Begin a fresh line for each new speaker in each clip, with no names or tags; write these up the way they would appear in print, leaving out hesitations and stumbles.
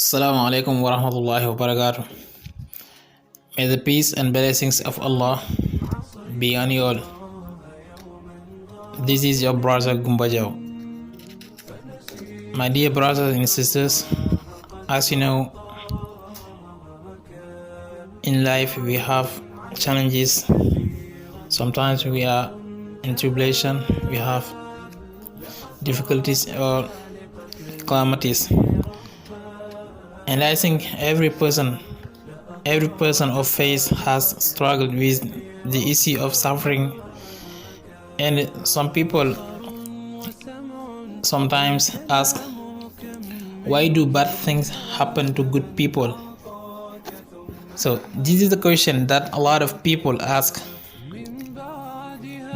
Assalamu alaikum wa rahmatullahi wa barakatuh. May the peace and blessings of Allah be on you all. This is your brother Gumbajao. My dear brothers and sisters, as you know, in life we have challenges. Sometimes we are in tribulation, we have difficulties or calamities. And I think every person of faith has struggled with the issue of suffering. And some people sometimes ask, why do bad things happen to good people? So this is the question that a lot of people ask.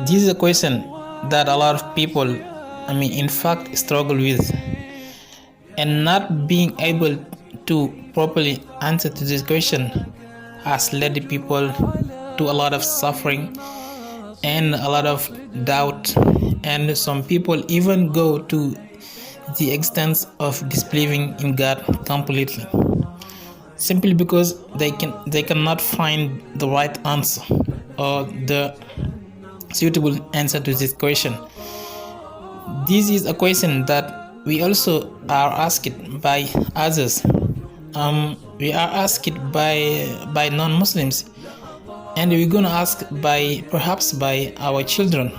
This is a question that a lot of people, in fact, struggle with. And not being able to properly answer to this question has led the people to a lot of suffering and a lot of doubt, and some people even go to the extent of disbelieving in God completely, simply because they cannot find the right answer or the suitable answer to this question. This is a question that we also are asked by others. We are asked by non-Muslims, and we're gonna ask perhaps by our children.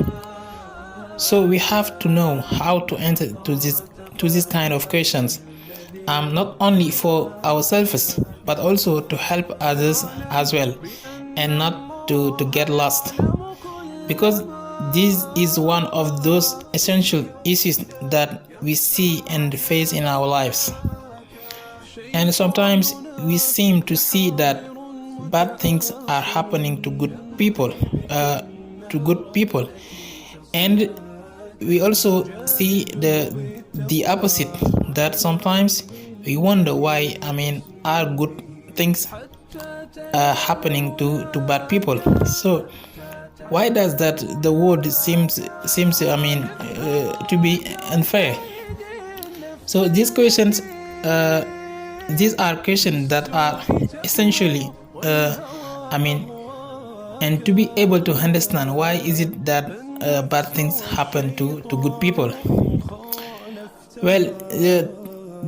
So we have to know how to answer to this kind of questions, not only for ourselves but also to help others as well, and not to get lost, because this is one of those essential issues that we see and face in our lives. And sometimes we seem to see that bad things are happening to good people, and we also see the opposite, that sometimes we wonder why are good things happening to bad people. So why does that the world seems to be unfair? So these questions, these are questions that are essentially and to be able to understand why is it that bad things happen to good people. Well,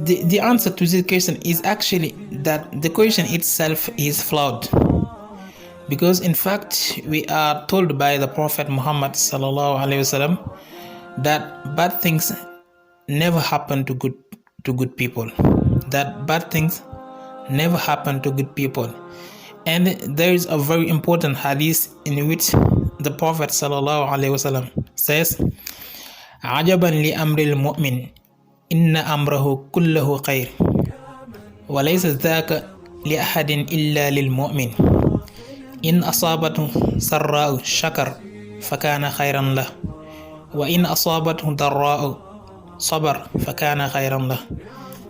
the answer to this question is actually that the question itself is flawed, because in fact we are told by the Prophet Muhammad sallallahu alaihi wasallam that bad things never happen to good people, that bad things never happen to good people. And there is a very important hadith in which the Prophet sallallahu alaihi wasallam says, ajaban li amril mu'min inna amrahu kullahu khair wa laysa dhaka li ahadin illa lil mu'min in asabatu sarra'u shakar fakana khairan lah wa in asabatu darra'u sabar fakana khairan lah.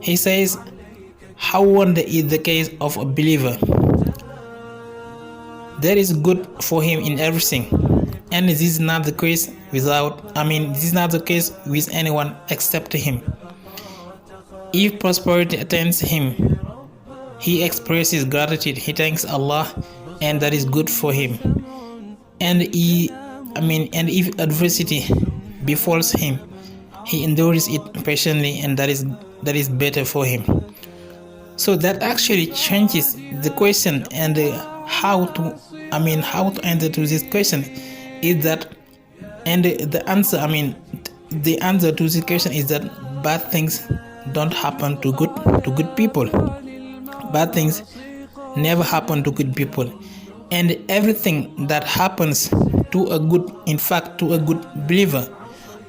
He says, how wonder is the case of a believer. There is good for him in everything, and this is not the case this is not the case with anyone except him. If prosperity attains him, he expresses gratitude, he thanks Allah, and that is good for him. And if adversity befalls him, he endures it patiently, and that is better for him. So that actually changes the question, and how to answer to this question is that, and the answer to this question is that bad things don't happen to good people. Bad things never happen to good people, and everything that happens to a good believer,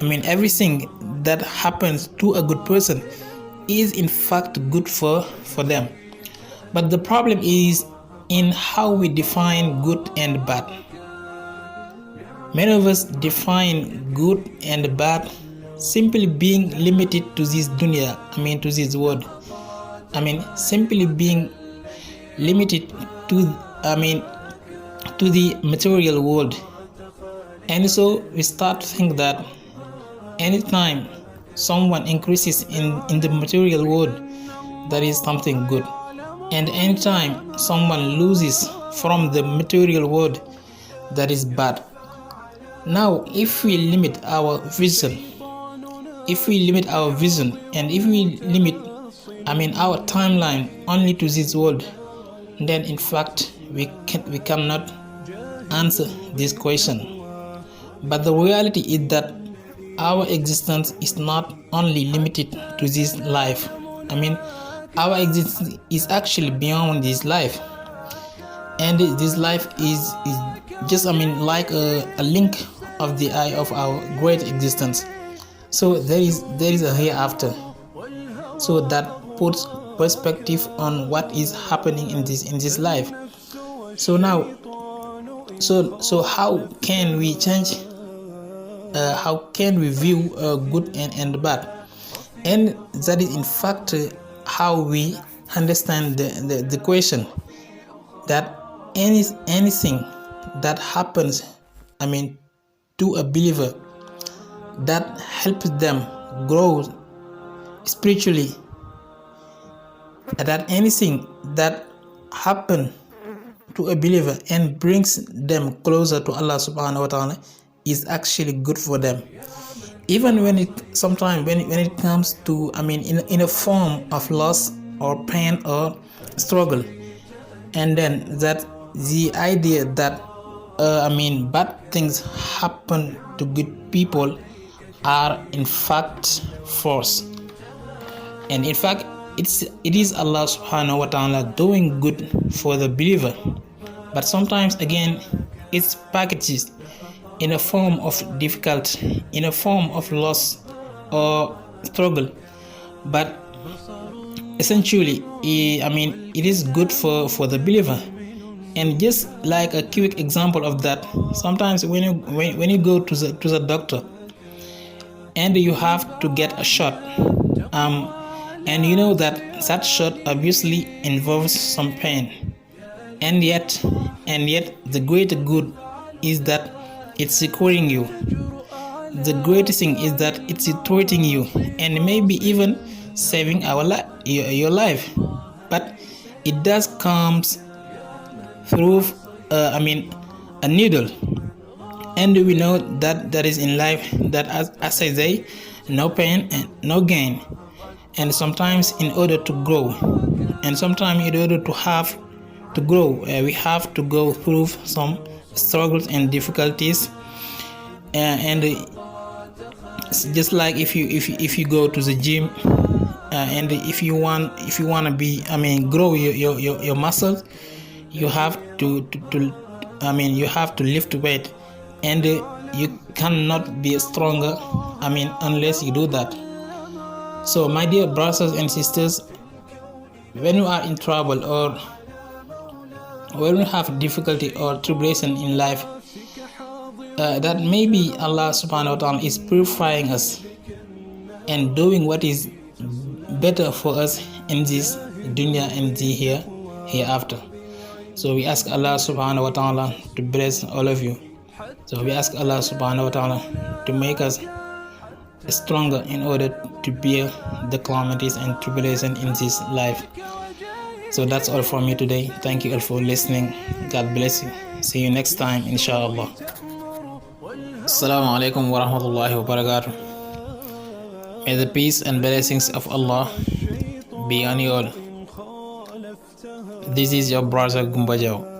everything that happens to a good person is in fact good for them. But the problem is in how we define good and bad. Many of us define good and bad simply being limited to this dunya, to this world. Simply being limited to the material world. And so we start to think that anytime someone increases in the material world, that is something good. And anytime someone loses from the material world, that is bad. Now, if we limit our vision, and if we limit our timeline only to this world, then in fact we cannot answer this question. But the reality is that our existence is not only limited to this life. Our existence is actually beyond this life, and this life is just like a link of the eye of our great existence. So there is a hereafter. So that puts perspective on what is happening in this life. So now, so how can we change? How can we view good and bad? And that is in fact how we understand the question that anything that happens to a believer that helps them grow spiritually, that anything that happens to a believer and brings them closer to Allah subhanahu wa ta'ala is actually good for them, even when it comes to in a form of loss or pain or struggle. And then that the idea that bad things happen to good people are in fact false, and in fact it is Allah subhanahu wa ta'ala doing good for the believer, but sometimes again it's packaged in a form of difficulty, in a form of loss or struggle. But essentially it is good for the believer. And just like a quick example of that, sometimes when you go to the doctor and you have to get a shot, and you know that shot obviously involves some pain, and yet the greater good is that it's securing you. The greatest thing is that it's treating you and maybe even saving your life. But it does comes through a needle, and we know that is in life that as I say, no pain and no gain. And sometimes in order to grow, and sometimes in order to have to grow, we have to go through some struggles and difficulties. And just like if you go to the gym, and if you want to be grow your muscles, you have to you have to lift weight, and you cannot be stronger unless you do that. So my dear brothers and sisters, when you are in trouble or when you have difficulty or tribulation in life, that maybe Allah subhanahu wa ta'ala is purifying us and doing what is better for us in this dunya and the hereafter. So we ask Allah subhanahu wa ta'ala to bless all of you. So we ask Allah subhanahu wa ta'ala to make us stronger in order to bear the calamities and tribulation in this life. So that's all from me today. Thank you all for listening. God bless you. See you next time, inshallah. Assalamu alaikum wa rahmatullahi wa barakatuh. May the peace and blessings of Allah be on you all. This is your brother Gumbajao.